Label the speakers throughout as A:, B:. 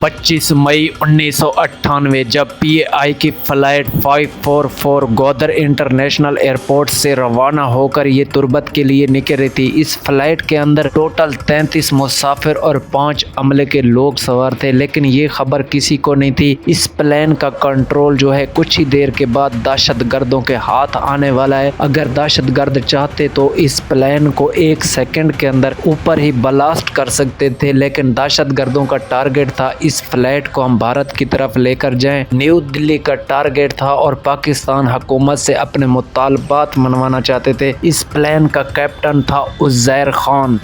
A: 25 मई 1998 जब पीएआई की flight 544 Gwadar international airport से रवाना होकर ये तुर्बत के लिए निकली थी। इस फ्लाइट के अंदर टोटल 33 मुसाफिर और 5 अमले के लोग सवार थे, लेकिन ये खबर किसी को नहीं थी। इस प्लेन का कंट्रोल जो है कुछ ही देर के बाद दहशतगर्दों के हाथ आने वाला है। अगर दहशतगर्द चाहते तो इस प्लेन को 1 सेकंड के अंदर ऊपर ही ब्लास्ट कर सकते थे, लेकिन दहशतगर्दों का टारगेट था इस फ्लाइट को हम भारत की तरफ लेकर जाएं। न्यू दिल्ली का टारगेट था और पाकिस्तान हुकूमत से अपने मुतालबात मनवाना चाहते थे। इस प्लेन का कैप्टन था उज़ैर खान।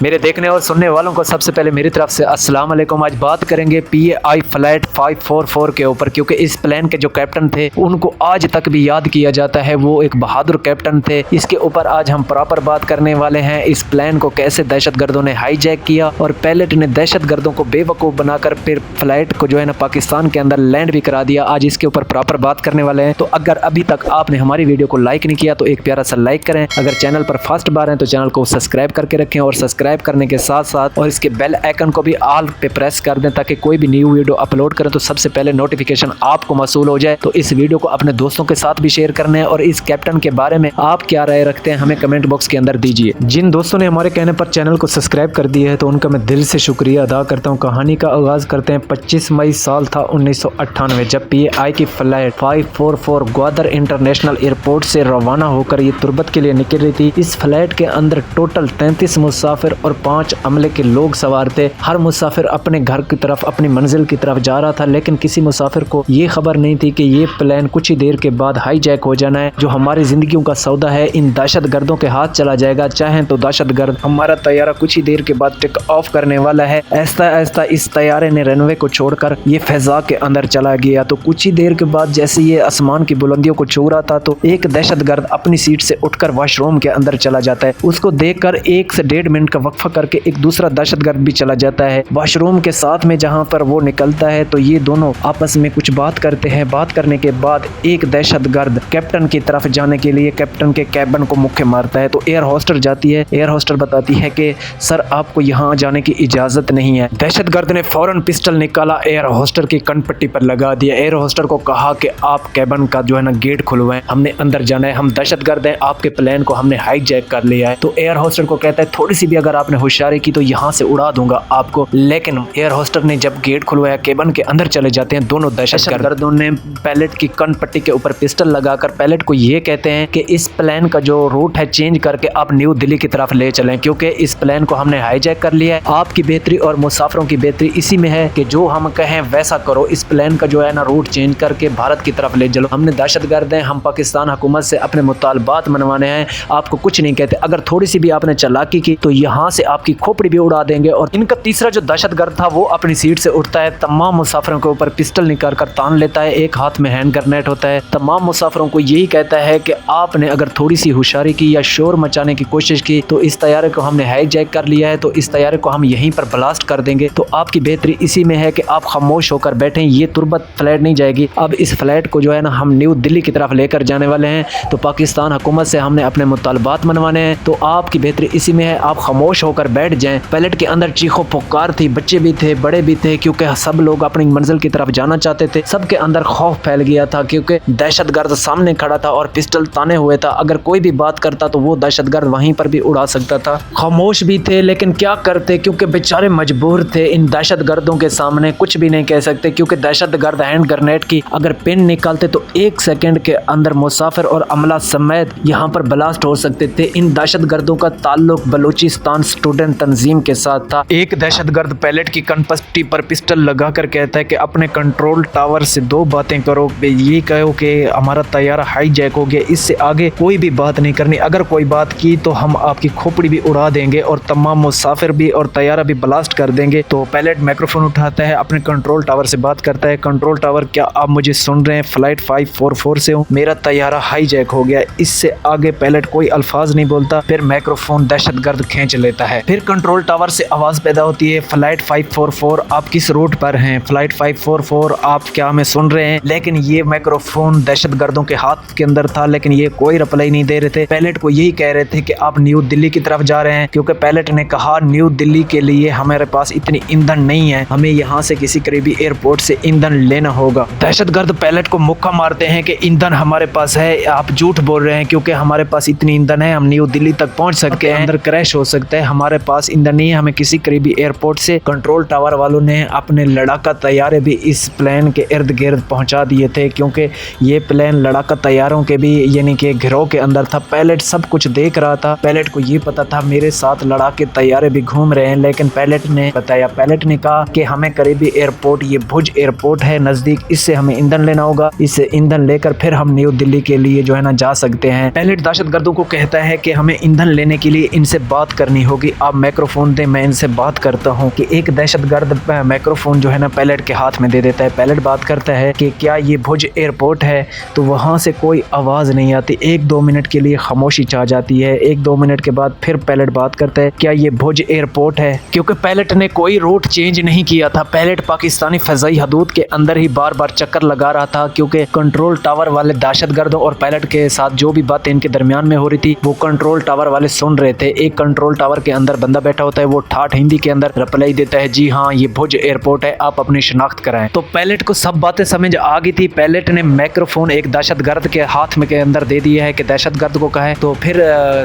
A: मेरे देखने और सुनने वालों को सबसे पहले मेरी तरफ से अस्सलाम वालेकुम। आज बात करेंगे पीएआई फ्लाइट 544 के ऊपर, क्योंकि इस प्लेन के जो कैप्टन थे उनको आज तक भी याद किया जाता है, वो एक बहादुर कैप्टन थे। इसके ऊपर आज हम प्रॉपर बात करने वाले हैं। इस प्लेन को कैसे दहशतगर्दों ने हाईजैक किया और पायलट ने दहशतगर्दों को बेवकूफ़ बनाकर फिर फ्लाइट को जो है ना पाकिस्तान के अंदर लैंड भी करा दिया। आज इसके ऊपर प्रॉपर बात करने वाले हैं। तो अगर अभी तक आपने हमारी वीडियो को लाइक नहीं किया तो एक प्यारा सा लाइक करें। अगर चैनल पर फर्स्ट बार हैं तो चैनल को सब्सक्राइब करके रखें और सब्सक्राइब करने के साथ साथ और इसके बेल आइकन को भी ऑल पे प्रेस कर दें, ताकि कोई भी न्यू वीडियो अपलोड करें तो सबसे पहले नोटिफिकेशन आपको मौसूल हो जाए। तो इस वीडियो को अपने दोस्तों के साथ भी शेयर करना है और इस कैप्टन के बारे में आप क्या राय रखते हैं हमें कमेंट बॉक्स के अंदर दीजिए। जिन दोस्तों ने हमारे कहने पर चैनल को सब्सक्राइब कर दिया है तो उनका मैं दिल से शुक्रिया अदा करता हूँ। कहानी का आगाज करते हैं। 25 मई साल था 1998 जब पीएआई की फ्लाइट 544 ग्वादर इंटरनेशनल एयरपोर्ट से रवाना होकर ये तुर्बत के लिए निकल रही थी। इस फ्लाइट के अंदर टोटल 33 मुसाफिर और 5 अमले के लोग सवार थे। हर मुसाफिर अपने घर की तरफ, अपनी मंजिल की तरफ जा रहा था, लेकिन किसी मुसाफिर को ये खबर नहीं थी कि ये प्लेन कुछ ही देर के बाद हाईजैक हो जाना है। जो हमारी जिंदगियों का सौदा है इन दहशतगर्दों के हाथ चला जाएगा। चाहें तो दहशतगर्द हमारा तैयारा कुछ ही देर के बाद टेक ऑफ करने वाला है। ऐसा ऐसा इस तैयारे ने रनवे को छोड़कर ये फजा के अंदर चला गया। तो कुछ ही देर के बाद जैसे ये आसमान की बुलंदियों को छू रहा था तो एक दहशतगर्द अपनी सीट से उठकर वॉशरूम के अंदर चला जाता है। उसको देखकर 1 से 1.5 मिनट का वक्फा करके एक दूसरा दहशतगर्द भी चला जाता है वॉशरूम के साथ में। जहां पर वो निकलता है तो ये दोनों आपस में कुछ बात करते हैं। बात करने के बाद एक दहशतगर्द कैप्टन की तरफ जाने के लिए कैप्टन के कैबिन को मुक्के मारता है। तो एयर होस्टर जाती है। एयर होस्टर बताती है कि सर आपको यहाँ जाने की इजाजत नहीं है। दहशतगर्द ने फौरन पिस्टल निकाला, एयर होस्टर की कनपट्टी पर लगा दिया। एयर होस्टर को कहा कि आप कैबिन का जो है ना गेट खुलवाएं, हमने अंदर जाना है, हम दहशतगर्द हैं, आपके प्लेन को हमने हाईजैक कर लिया है। तो एयर होस्टर को कहता है थोड़ी सी भी अगर आपने होशियारी की तो यहाँ से उड़ा दूंगा आपको। लेकिन एयर होस्टर ने जब गेट खुलवाया, केबिन के अंदर चले जाते हैं दोनों दहशतगर्दों ने पायलट की कन पट्टी के ऊपर पिस्टल लगाकर पायलट को ये कहते हैं कि इस प्लेन का जो रूट है चेंज करके आप न्यू दिल्ली की तरफ ले चलें, क्योंकि इस प्लेन को हमने हाईजैक कर लिया है। आपकी बेहतरी और मुसाफिरों की बेहतरी इसी में है कि जो हम कहें वैसा करो। इस प्लेन का जो है ना रूट चेंज करके भारत की तरफ ले चलो। हमने दहशतगर्द हैं, हम पाकिस्तान हुकूमत से अपने मुतालबात मनवाने हैं, आपको कुछ नहीं कहते। अगर थोड़ी सी भी आपने चालाकी की तो यहाँ से आपकी खोपड़ी भी उड़ा देंगे। और इनका तीसरा जो दहशतगर्द था वो अपनी सीट से उठता है, तमाम मुसाफिरों के ऊपर पिस्टल निकाल कर तान लेता है। एक हाथ में हैंड ग्रेनेड होता है। तमाम मुसाफिरों को यही कहता है कि आपने अगर थोड़ी सी होशियारी की या शोर मचाने की कोशिश की तो इस तैयारे को हमने हाईजैक कर लिया है, तो इस तैयारे को हम यहीं पर ब्लास्ट कर देंगे। तो आपकी बेहतरी इसी में है कि आप खामोश होकर बैठें। ये तुर्बत फ्लाइट नहीं जाएगी। अब इस फ्लाइट को जो है ना हम न्यू दिल्ली की तरफ लेकर जाने वाले हैं, तो पाकिस्तान हुकूमत से हमने अपने मुतालबात मनवाने हैं। तो आपकी बेहतरी इसी में है, आप खामोश होकर बैठ जाएं। पायलट के अंदर चीखों पुकार थी, बच्चे भी थे, बड़े भी थे, क्योंकि सब लोग अपनी मंजिल की तरफ जाना चाहते थे। सबके अंदर खौफ फैल गया था, क्योंकि दहशतगर्द सामने खड़ा था और पिस्टल ताने हुए था। अगर कोई भी बात करता तो वो दहशतगर्द वहीं पर भी उड़ा सकता था। खामोश भी थे, लेकिन क्या करते, क्योंकि बेचारे मजबूर थे। इन दहशतगर्दों के सामने कुछ भी नहीं कह सकते, क्योंकि दहशतगर्द हैंड ग्रेनेड की अगर पिन निकालते तो 1 सेकंड के अंदर मुसाफिर और अमला समेत यहाँ पर ब्लास्ट हो सकते थे। इन दहशतगर्दों का ताल्लुक बलूचिस्तान स्टूडेंट तंजीम के साथ था। एक दहशतगर्द पायलट की कनपट्टी पर पिस्टल लगाकर कहता है कि अपने कंट्रोल टावर से 2 बातें करो। ये कहो कि हमारा तैयारा हाईजैक हो गया, इससे आगे कोई भी बात नहीं करनी। अगर कोई बात की तो हम आपकी खोपड़ी भी उड़ा देंगे और तमाम मुसाफिर भी और तैयारा भी ब्लास्ट कर देंगे। तो पायलट माइक्रोफोन उठाता है, अपने कंट्रोल टावर से बात करता है। कंट्रोल टावर, क्या आप मुझे सुन रहे हैं? फ्लाइट 544 से हूँ, मेरा तैयारा हाईजैक हो गया। इससे आगे पायलट कोई अल्फाज नहीं बोलता। फिर माइक्रोफोन दहशतगर्द खींच लेता देता है। फिर कंट्रोल टावर से आवाज पैदा होती है, फ्लाइट 544 आप किस रूट पर हैं? फ्लाइट 544 आप क्या हमें सुन रहे हैं? लेकिन ये माइक्रोफोन दहशतगर्दों के हाथ के अंदर था, लेकिन ये कोई रिप्लाई नहीं दे रहे थे। पायलट को यही कह रहे थे कि आप न्यू दिल्ली की तरफ जा रहे हैं, क्योंकि पायलट ने कहा न्यू दिल्ली के लिए हमारे पास इतनी ईंधन नहीं है, हमें यहाँ से किसी करीबी एयरपोर्ट से ईंधन लेना होगा। दहशतगर्द पायलट को मुक्का मारते हैं कि ईंधन हमारे पास है, आप झूठ बोल रहे हैं, क्योंकि हमारे पास इतनी ईंधन है, हम न्यू दिल्ली तक पहुंच सकते हैं, अंदर क्रैश हो सकता है, हमारे पास ईंधन नहीं है, हमें किसी करीबी एयरपोर्ट से। कंट्रोल टावर वालों ने अपने लड़ाका तैयारे भी इस प्लेन के इर्द गिर्द पहुंचा दिए थे, क्योंकि ये प्लेन लड़ाका तैयारों के भी यानी कि गिरोह के अंदर था। पायलट सब कुछ देख रहा था, पायलट को ये पता था मेरे साथ लड़ाके तैयारे भी घूम रहे हैं, लेकिन पायलट ने बताया, पायलट ने कहा कि हमें करीबी एयरपोर्ट, ये भुज एयरपोर्ट है नजदीक, इससे हमें ईंधन लेना होगा, इससे ईंधन लेकर फिर हम न्यू दिल्ली के लिए जो है ना जा सकते हैं। पायलट दहशतगर्दों को कहता है कि हमें ईंधन लेने के लिए इनसे बात करनी होगी, आप माइक्रोफोन दें, मैं इनसे बात करता हूँ। कि एक दहशतगर्द माइक्रोफोन जो है ना पायलट के हाथ में दे देता है। पायलट बात करता है कि क्या ये भुज एयरपोर्ट है? तो वहाँ से कोई आवाज़ नहीं आती, 1-2 मिनट के लिए खामोशी छा जाती है। 1-2 मिनट के बाद फिर पायलट बात करता है, क्या ये भुज एयरपोर्ट है? क्योंकि पायलट ने कोई रूट चेंज नहीं किया था, पायलट पाकिस्तानी फ़ज़ाई हदूद के अंदर ही बार बार चक्कर लगा रहा था, क्योंकि कंट्रोल टावर वाले दहशतगर्दों और पायलट के साथ जो भी बातें इनके दरमियान में हो रही थी वो कंट्रोल टावर वाले सुन रहे थे। एक कंट्रोल टावर के अंदर बंदा बैठा होता है, वो ठाठ हिंदी के अंदर रिप्लाई देता है, जी हाँ ये भुज एयरपोर्ट है, आप अपनी शिनाख्त कराएं। तो पायलट को सब बातें समझ आ गई थी। पायलट ने माइक्रोफोन एक दहशतगर्द के हाथ में के अंदर दे दिया है कि दहशतगर्द को कहे। तो फिर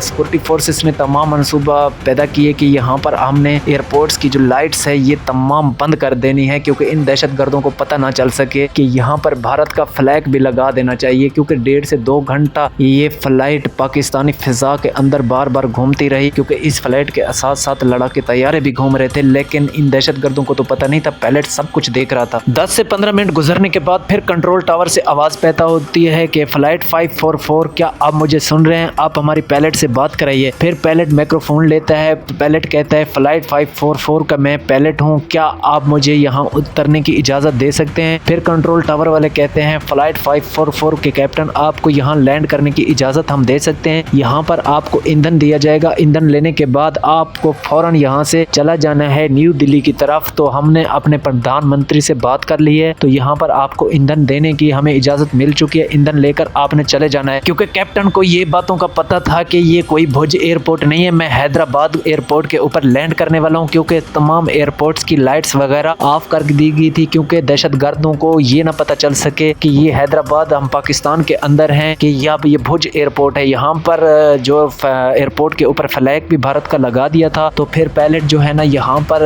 A: सिक्योरिटी फोर्सेस ने तमाम मनसूबा पैदा किए कि यहाँ पर हमने एयरपोर्ट्स की जो लाइट्स है ये तमाम बंद कर देनी है, क्योंकि इन दहशतगर्दों को पता ना चल सके कि यहाँ पर भारत का फ्लैग भी लगा देना चाहिए, क्योंकि 1.5 से 2 घंटा ये फ्लाइट पाकिस्तानी फिजा के अंदर बार बार घूमती रही, क्योंकि इस फ्लाइट के साथ साथ लड़ाके तैयारे भी घूम रहे थे, लेकिन इन दहशतगर्दों को तो पता नहीं था। पायलट सब कुछ देख रहा था। 10 से 15 मिनट गुजरने के बाद फिर कंट्रोल टावर से आवाज़ पैदा होती है कि फ्लाइट 544 क्या आप मुझे सुन रहे हैं? आप हमारी पायलट से बात कराइए। फिर पायलट माइक्रोफोन लेता है, पायलट कहता है फ्लाइट 544 का मैं पायलट हूँ, क्या आप मुझे यहाँ उतरने की इजाज़त दे सकते हैं? फिर कंट्रोल टावर वाले कहते हैं फ्लाइट 544 के कैप्टन आपको यहाँ लैंड करने की इजाज़त हम दे सकते हैं, यहाँ पर आपको ईंधन दिया जाएगा, ईंधन लेने के बाद आपको फौरन यहाँ से चला जाना है न्यू दिल्ली की तरफ। तो हमने अपने प्रधानमंत्री से बात कर ली है, तो यहाँ पर आपको ईंधन देने की हमें इजाज़त मिल चुकी है, ईंधन लेकर आपने चले जाना है। क्योंकि कैप्टन को ये बातों का पता था कि ये कोई भुज एयरपोर्ट नहीं है, मैं हैदराबाद एयरपोर्ट के ऊपर लैंड करने वाला हूँ, क्योंकि तमाम एयरपोर्ट्स की लाइट्स वगैरह ऑफ कर दी गई थी, क्योंकि दहशतगर्दों को ये ना पता चल सके कि ये हैदराबाद हम पाकिस्तान के अंदर हैं, कि ये भुज एयरपोर्ट है। यहाँ पर जो एयरपोर्ट के ऊपर फ्लैग भी भारत का लगा दिया था। तो फिर पायलट जो है ना यहाँ पर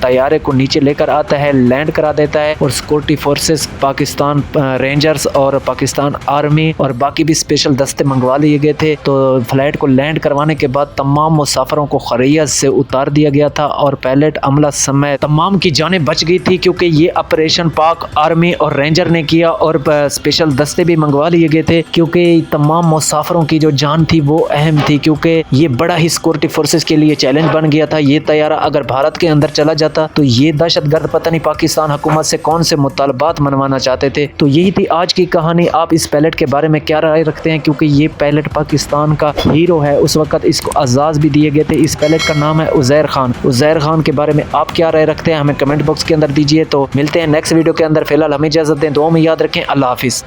A: तैयारे को नीचे लेकर आता है, लैंड करा देता है, और सिक्योरिटी फोर्सेस पाकिस्तान रेंजर्स और पाकिस्तान आर्मी और बाकी भी स्पेशल दस्ते मंगवा लिए गए थे। तो फ्लाइट को लैंड करवाने के बाद तमाम मुसाफिरों को खरियत से उतार दिया गया था, और पायलट अमला समय तमाम की जानें बच गई थी, क्योंकि ये ऑपरेशन पाक आर्मी और रेंजर ने किया, और स्पेशल दस्ते भी मंगवा लिए गए थे, क्योंकि तमाम मुसाफिरों की जो जान थी वो अहम थी, क्योंकि ये बड़ा ही सिक्योरिटी फोर्सेस के लिए चैलेंज बन गया था। ये तैयारा अगर भारत के अंदर चला जाता तो ये दहशतगर्द पता नहीं पाकिस्तान हुकूमत से कौन से मुतालबात मनवाना चाहते थे। तो यही थी आज की कहानी। आप इस पायलट के बारे में क्या राय रखते हैं? क्योंकि ये पायलट पाकिस्तान का हीरो है, उस वक्त इसको आज़ाद भी दिए गए थे। इस पायलट का नाम है उज़ैर खान। उज़ैर खान के बारे में आप क्या राय रखते हैं? हमें कमेंट बॉक्स के अंदर दीजिए। तो मिलते हैं नेक्स्ट वीडियो के अंदर। फिलहाल हमें इजाज़त दें, दुआ में याद रखें। अल्लाह हाफिज़।